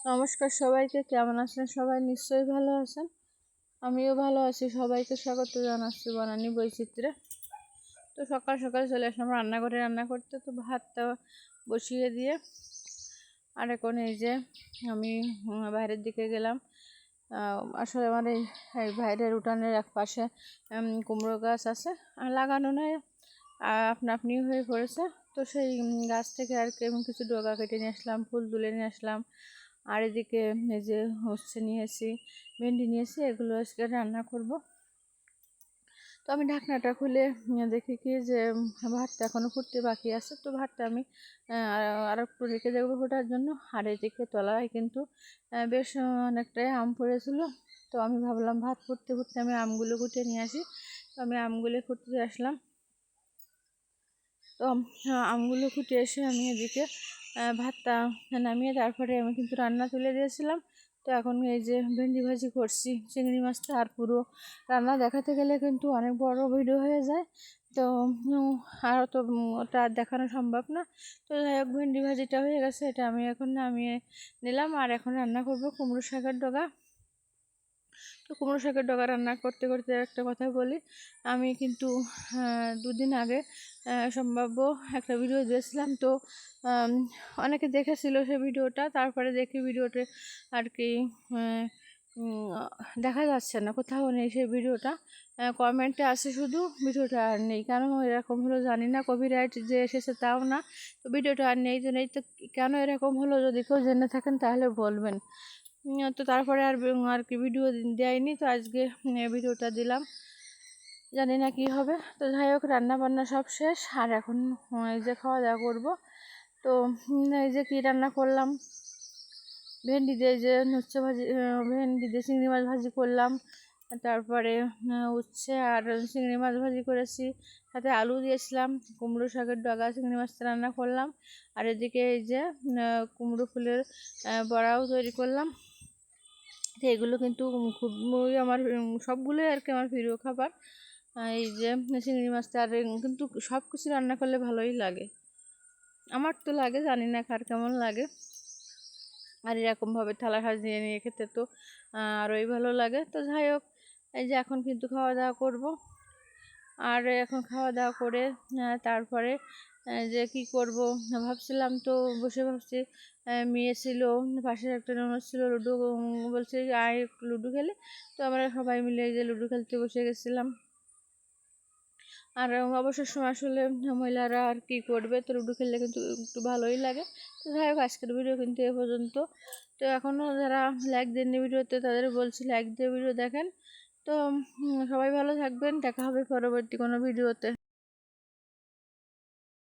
নমস্কার সবাইকে, কেমন আছেন সবাই? নিশ্চয়ই ভালো আছেন, আমিও ভালো আছি। সবাইকে স্বাগত জানাচ্ছি বনানী বৈচিত্র্যে। তো সকাল সকাল চলে আসলাম রান্নাঘরে রান্না করতে। তো ভাতটা বসিয়ে দিয়ে আর এখন এই যে আমি বাইরের দিকে গেলাম। আসলে আমার এই বাইরের উঠানের এক পাশে কুমড়ো গাছ আছে, লাগানো নয়, আপনা আপনি হয়ে পড়েছে। তো সেই গাছ থেকে আর কি আমি কিছু ডগা কেটে নিয়ে আসলাম, ফুল তুলে নিয়ে আসলাম। আর এদিকে এই যে হচ্ছে নিয়েছি, ভেন্ডি নিয়েছি, এগুলো আজকে রান্না করব। তো আমি ঢাকনাটা খুলে দেখি কি যে ভাতটা এখনও ফুটতে বাকি আছে। তো ভাতটা আমি আর একটু রেখে দেবো ফোটার জন্য। আর এদিকে তলায় কিন্তু বেশ অনেকটাই আম পড়েছিল। তো আমি ভাবলাম ভাত ফুটতে ফুটতে আমি আমগুলো কুটে নিয়ে আসি। তো আমি আমগুলো কুটতে আসলাম। তো আমগুলো কুটে এসে আমি এদিকে ভাতটা নামিয়ে তারপরে আমি কিন্তু রান্না তুলে দিয়েছিলাম। তো এখন এই যে ভেন্ডি ভাজি করছি চিংড়ি মাছটা। আর পুরো রান্না দেখাতে গেলে কিন্তু অনেক বড় ভিডিও হয়ে যায়, তো আর তো ওটা আর দেখানো সম্ভব না। তো যাই হোক, ভেন্ডি ভাজিটা হয়ে গেছে, এটা আমি এখন নামিয়ে নিলাম। আর এখন রান্না করব কুমড়ো শাকের ডগা। তো কুমড়ো শাকের ডগা রান্না করতে করতে একটা কথা বলি, আমি কিন্তু দুদিন আগে সম্ভাব্য একটা ভিডিও দিয়েছিলাম। তো অনেকে দেখেছিল সেই ভিডিওটা, তারপরে দেখি ভিডিওতে আর কি দেখা যাচ্ছে না, কোথাও নেই সেই ভিডিওটা। কমেন্টে আসে শুধু, ভিডিওটা আর নেই। কেন এরকম হলো জানি না, কপিরাইট যে এসেছে তাও না, তো ভিডিওটা আর নেই। তো নেই তো কেন এরকম হলো, যদি কেউ জেনে থাকেন তাহলে বলবেন। তো তারপরে আর কি ভিডিও দেয়নি। তো আজকে ভিডিওটা দিলাম, জানি না কি হবে। তো যাই হোক, রান্না বান্না সব শেষ, আর এখন এই যে খাওয়া দাওয়া করবো। তো এই যে কী রান্না করলাম, ভেন্ডি দিয়ে যে উচ্ছে ভাজি, ভেন্ডি দিয়ে চিংড়ি মাছ ভাজি করলাম। তারপরে উচ্ছে আর চিংড়ি মাছ ভাজি করেছি, সাথে আলু দিয়েছিলাম। কুমড়ো শাকের ডগা চিংড়ি মাছটা রান্না করলাম। আর এদিকে এই যে কুমড়ো ফুলের বড়াও তৈরি করলাম। তো এগুলো কিন্তু খুবই আমার সবগুলোই আর কি আমার প্রিয় খাবার। এই যে চিংড়ি মাছটা, আর কিন্তু সব কিছু রান্না করলে ভালোই লাগে, আমার তো লাগে, জানি না কার কেমন লাগে। আর এরকমভাবে থালা সাজিয়ে নিয়ে খেতে তো আরোই ভালো লাগে। তো যাই হোক, এই যে এখন কিন্তু খাওয়া দাওয়া করব। আর এখন খাওয়া দাওয়া করে তারপরে যে কি করব ভাবছিলাম, তো বসে ভাবছি, মেয়ে ছিল পাশের একটা ননদ ছিল, লুডো বলছে আয় লুডো খেলে। তো আমরা সবাই মিলে এই যে লুডো খেলতে বসে গেছিলাম। আর অবসর সময় আসলে মহিলারা আর কি করবে, তো লুডো খেললে কিন্তু একটু ভালোই লাগে। তো যাই হোক, আজকের ভিডিও কিন্তু এ পর্যন্ত। তো এখনও যারা লাইক দেননি ভিডিওতে, তাদের বলছি লাইক দিয়ে ভিডিও দেখেন। তো সবাই ভালো থাকবেন, দেখা হবে পরবর্তী কোনো ভিডিওতে।